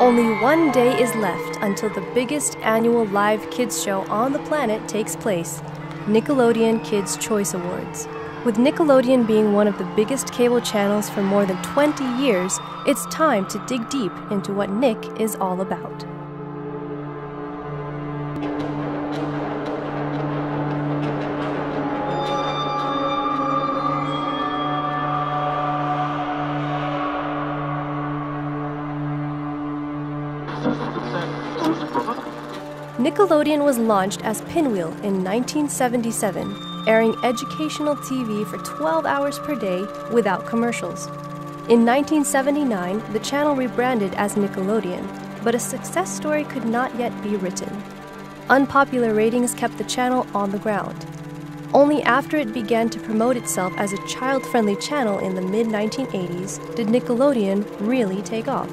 Only one day is left until the biggest annual live kids show on the planet takes place, Nickelodeon Kids' Choice Awards. With Nickelodeon being one of the biggest cable channels for more than 20 years, it's time to dig deep into what Nick is all about. Nickelodeon was launched as Pinwheel in 1977, airing educational TV for 12 hours per day without commercials. In 1979, the channel rebranded as Nickelodeon, but a success story could not yet be written. Unpopular ratings kept the channel on the ground. Only after it began to promote itself as a child-friendly channel in the mid-1980s did Nickelodeon really take off.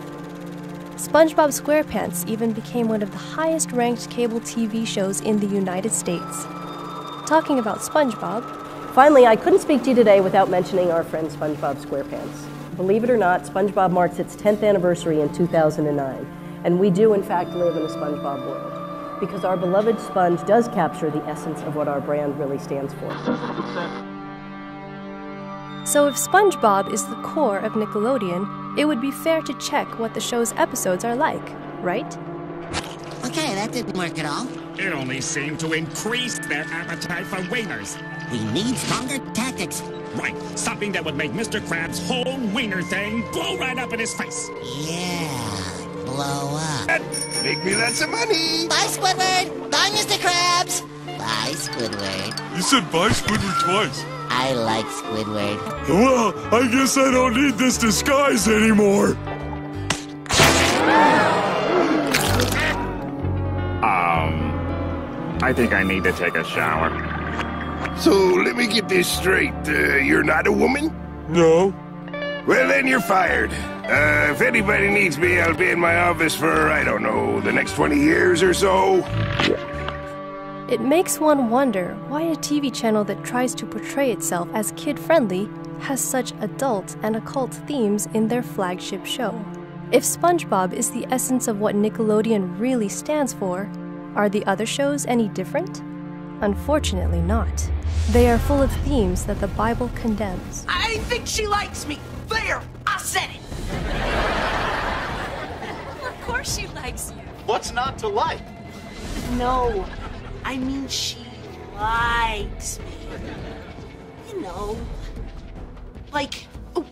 SpongeBob SquarePants even became one of the highest-ranked cable TV shows in the United States. Talking about SpongeBob... Finally, I couldn't speak to you today without mentioning our friend SpongeBob SquarePants. Believe it or not, SpongeBob marks its 10th anniversary in 2009, and we do in fact live in a SpongeBob world, because our beloved Sponge does capture the essence of what our brand really stands for. So if SpongeBob is the core of Nickelodeon, it would be fair to check what the show's episodes are like, right? Okay, that didn't work at all. It only seemed to increase their appetite for wieners. We need stronger tactics. Right, something that would make Mr. Krabs' whole wiener thing blow right up in his face. Yeah, blow up. Make me lots of money. Bye, Squidward. Bye, Mr. Krabs. Bye, Squidward. You said bye, Squidward, twice. I like Squidward. Well, I guess I don't need this disguise anymore. I think I need to take a shower. So, let me get this straight. You're not a woman? No. Well, then you're fired. If anybody needs me, I'll be in my office for, I don't know, the next 20 years or so. It makes one wonder why a TV channel that tries to portray itself as kid-friendly has such adult and occult themes in their flagship show. If SpongeBob is the essence of what Nickelodeon really stands for, are the other shows any different? Unfortunately not. They are full of themes that the Bible condemns. I think she likes me. There, I said it. Of course she likes you. What's not to like? No, I mean she likes me. You know, like, oh,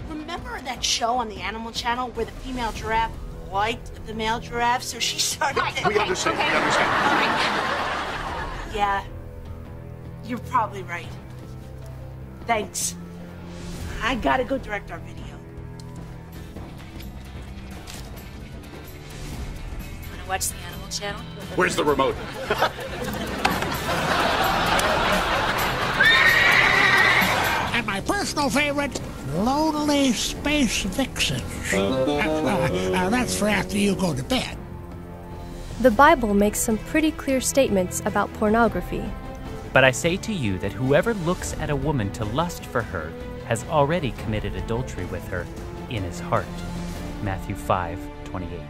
remember that show on the Animal Channel where the female giraffe liked the male giraffe, so she started... We understand, we understand. All right. Yeah, you're probably right. Thanks. I gotta go direct our video. Wanna watch the Animal Channel? Where's the remote? And my personal favorite, Lonely Space Vixen. That's for after you go to bed. The Bible makes some pretty clear statements about pornography. But I say to you that whoever looks at a woman to lust for her has already committed adultery with her in his heart. Matthew 5:28.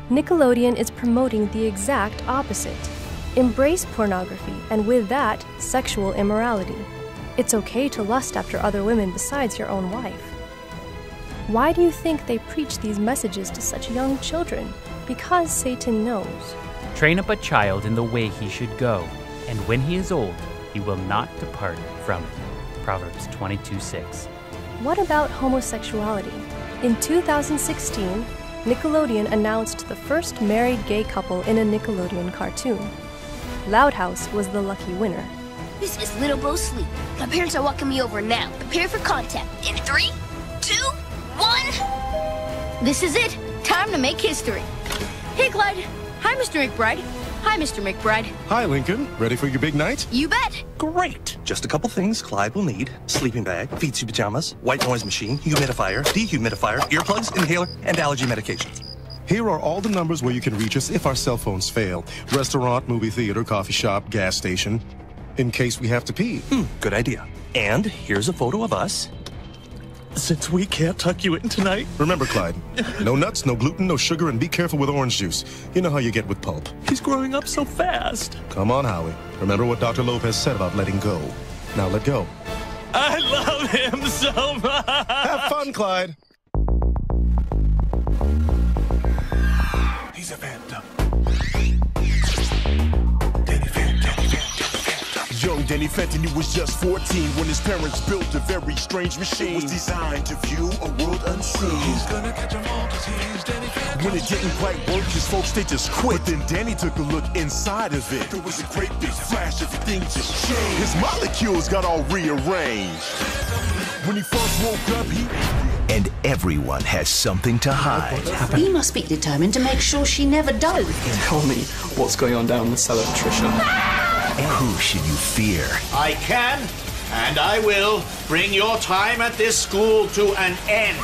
Nickelodeon is promoting the exact opposite. Embrace pornography, and with that, sexual immorality. It's okay to lust after other women besides your own wife. Why do you think they preach these messages to such young children? Because Satan knows. Train up a child in the way he should go, and when he is old, he will not depart from it. Proverbs 22:6. What about homosexuality? In 2016, Nickelodeon announced the first married gay couple in a Nickelodeon cartoon. Loud House was the lucky winner. This is Little Bo Sleep. My parents are walking me over now. Prepare for contact. In 3, 2, 1. This is it. Time to make history. Hey, Clyde. Hi, Mr. McBride. Hi, Mr. McBride. Hi, Lincoln. Ready for your big night? You bet. Great. Just a couple things Clyde will need. Sleeping bag, feet pajamas, white noise machine, humidifier, dehumidifier, earplugs, inhaler, and allergy medication. Here are all the numbers where you can reach us if our cell phones fail. Restaurant, movie theater, coffee shop, gas station. In case we have to pee. Good idea. And here's a photo of us. Since we can't tuck you in tonight. Remember, Clyde, no nuts, no gluten, no sugar, and be careful with orange juice. You know how you get with pulp. He's growing up so fast. Come on, Howie. Remember what Dr. Lopez said about letting go. Now let go. I love him so much. Have fun, Clyde. He's a phantom. Young Danny Fenton, he was just 14 when his parents built a very strange machine. It was designed to view a world unseen. He's gonna catch 'em all 'cause he's Danny Phantom. When it didn't quite work, his folks, they just quit. But then Danny took a look inside of it. There was a great big flash, everything just changed. His molecules got all rearranged. When he first woke up, And everyone has something to hide. He must be determined to make sure she never does. Tell me what's going on down the cellar, Tricia. And who should you fear? I can, and I will, bring your time at this school to an end.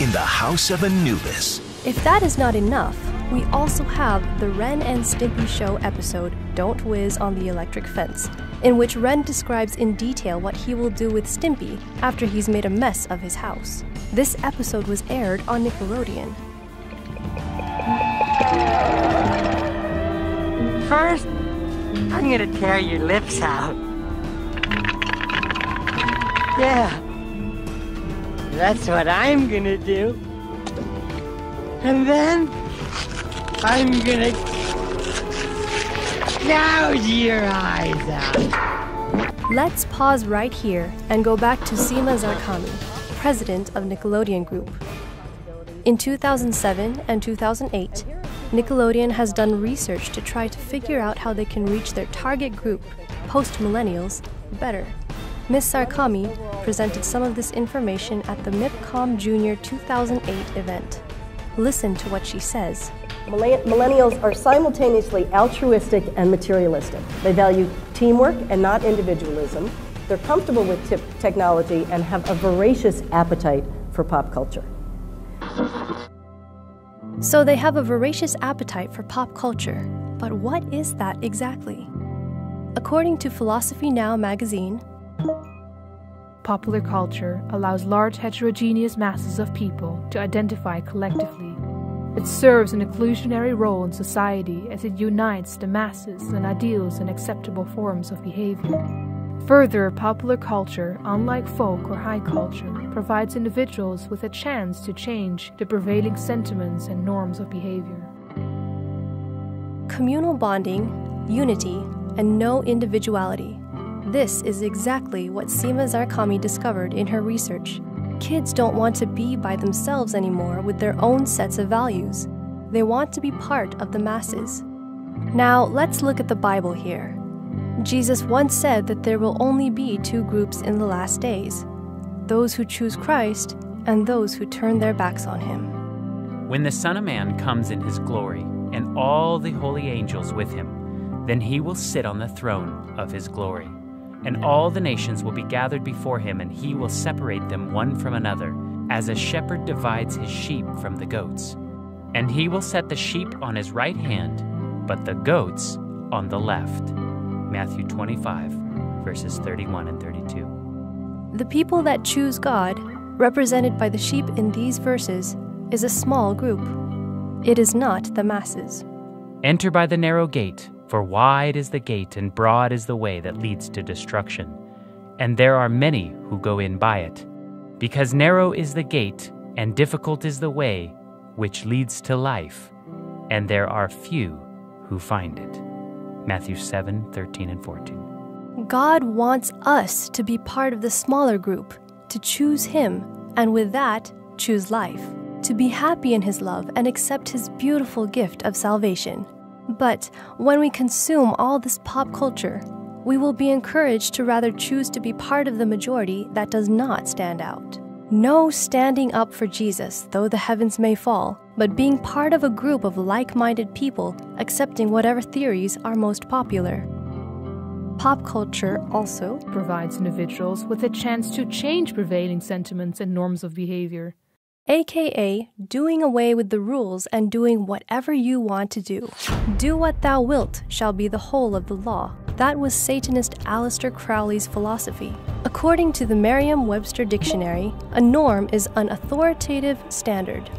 In the House of Anubis. If that is not enough, we also have the Ren and Stimpy Show episode, Don't Whiz on the Electric Fence, in which Ren describes in detail what he will do with Stimpy after he's made a mess of his house. This episode was aired on Nickelodeon. First, I'm gonna tear your lips out. Yeah, that's what I'm gonna do. And then, I'm gonna gouge your eyes out. Let's pause right here and go back to Seema Zarkami, president of Nickelodeon Group. In 2007 and 2008, Nickelodeon has done research to try to figure out how they can reach their target group, post-millennials, better. Ms. Zarkami presented some of this information at the MIPCOM Junior 2008 event. Listen to what she says. Millennials are simultaneously altruistic and materialistic. They value teamwork and not individualism. They're comfortable with technology and have a voracious appetite for pop culture. So they have a voracious appetite for pop culture, but what is that exactly? According to Philosophy Now magazine, popular culture allows large heterogeneous masses of people to identify collectively. It serves an inclusionary role in society as it unites the masses and ideals and acceptable forms of behavior. Further, popular culture, unlike folk or high culture, provides individuals with a chance to change the prevailing sentiments and norms of behavior. Communal bonding, unity, and no individuality. This is exactly what Seema Zarkami discovered in her research. Kids don't want to be by themselves anymore with their own sets of values. They want to be part of the masses. Now, let's look at the Bible here. Jesus once said that there will only be two groups in the last days, those who choose Christ and those who turn their backs on him. When the Son of Man comes in his glory, and all the holy angels with him, then he will sit on the throne of his glory. And all the nations will be gathered before him, and he will separate them one from another, as a shepherd divides his sheep from the goats. And he will set the sheep on his right hand, but the goats on the left. Matthew 25, verses 31 and 32. The people that choose God, represented by the sheep in these verses, is a small group. It is not the masses. Enter by the narrow gate, for wide is the gate and broad is the way that leads to destruction, and there are many who go in by it. Because narrow is the gate and difficult is the way which leads to life, and there are few who find it. Matthew 7, 13 and 14. God wants us to be part of the smaller group, to choose him, and with that, choose life, to be happy in his love and accept his beautiful gift of salvation. But when we consume all this pop culture, we will be encouraged to rather choose to be part of the majority that does not stand out. No standing up for Jesus, though the heavens may fall, but being part of a group of like-minded people accepting whatever theories are most popular. Pop culture also provides individuals with a chance to change prevailing sentiments and norms of behavior, aka doing away with the rules and doing whatever you want to do. Do what thou wilt shall be the whole of the law. That was Satanist Aleister Crowley's philosophy. According to the Merriam-Webster Dictionary, a norm is an authoritative standard.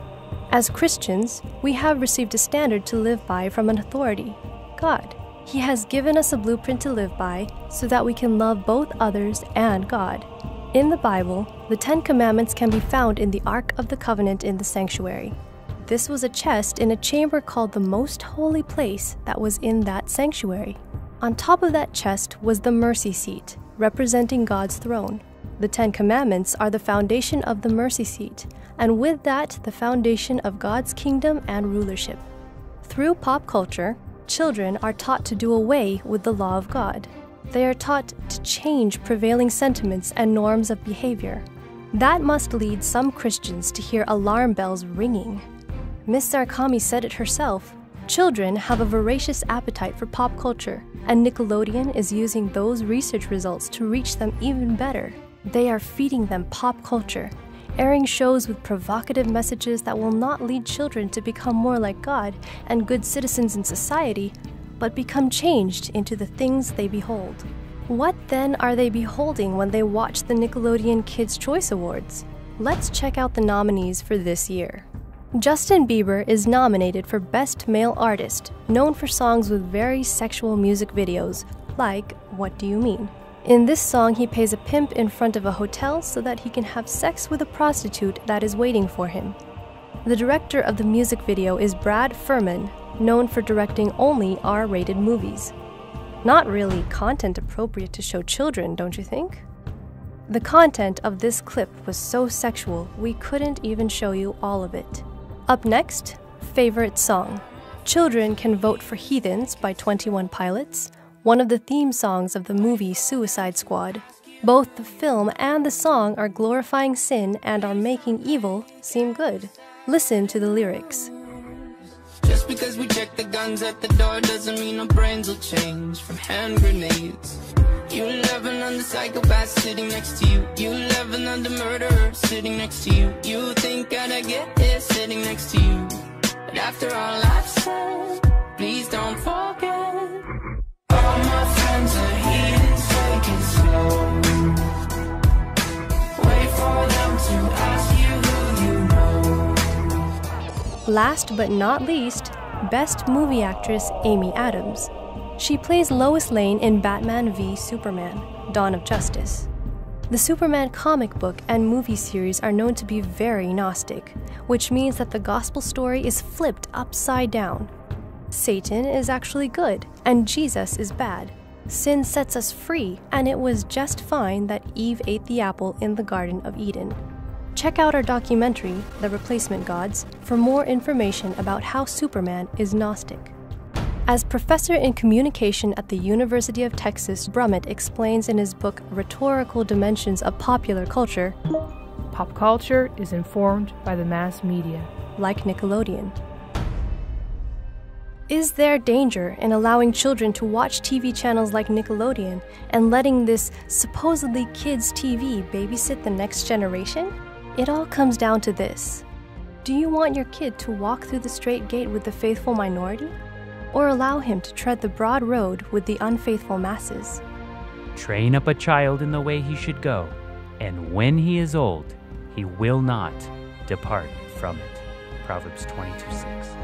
As Christians, we have received a standard to live by from an authority, God. He has given us a blueprint to live by so that we can love both others and God. In the Bible, the 10 Commandments can be found in the Ark of the Covenant in the sanctuary. This was a chest in a chamber called the Most Holy Place that was in that sanctuary. On top of that chest was the mercy seat, representing God's throne. The 10 Commandments are the foundation of the mercy seat, and with that, the foundation of God's kingdom and rulership. Through pop culture, children are taught to do away with the law of God. They are taught to change prevailing sentiments and norms of behavior. That must lead some Christians to hear alarm bells ringing. Miss Sarkami said it herself. Children have a voracious appetite for pop culture, and Nickelodeon is using those research results to reach them even better. They are feeding them pop culture, airing shows with provocative messages that will not lead children to become more like God and good citizens in society, but become changed into the things they behold. What then are they beholding when they watch the Nickelodeon Kids' Choice Awards? Let's check out the nominees for this year. Justin Bieber is nominated for Best Male Artist, known for songs with very sexual music videos, like What Do You Mean? In this song, he pays a pimp in front of a hotel so that he can have sex with a prostitute that is waiting for him. The director of the music video is Brad Furman, known for directing only R-rated movies. Not really content appropriate to show children, don't you think? The content of this clip was so sexual, we couldn't even show you all of it. Up next, favorite song. Children can vote for Heathens by 21 Pilots, one of the theme songs of the movie Suicide Squad. Both the film and the song are glorifying sin and are making evil seem good. Listen to the lyrics. Just because we check the guns at the door doesn't mean our brains will change from hand grenades. You love another psychopath sitting next to you. You love another murderer sitting next to you. You think I'd get here sitting next to you. But after all I've said, please don't forget. All my friends are heathens, take it slow. Wait for them to ask you who you know. Last but not least, Best Movie Actress Amy Adams. She plays Lois Lane in Batman v Superman: Dawn of Justice. The Superman comic book and movie series are known to be very Gnostic, which means that the gospel story is flipped upside down. Satan is actually good, and Jesus is bad. Sin sets us free, and it was just fine that Eve ate the apple in the Garden of Eden. Check out our documentary, The Replacement Gods, for more information about how Superman is Gnostic. As professor in communication at the University of Texas, Brummett explains in his book Rhetorical Dimensions of Popular Culture, pop culture is informed by the mass media, like Nickelodeon. Is there danger in allowing children to watch TV channels like Nickelodeon and letting this supposedly kids' TV babysit the next generation? It all comes down to this. Do you want your kid to walk through the straight gate with the faithful minority? Or allow him to tread the broad road with the unfaithful masses? Train up a child in the way he should go, and when he is old, he will not depart from it. Proverbs 22:6.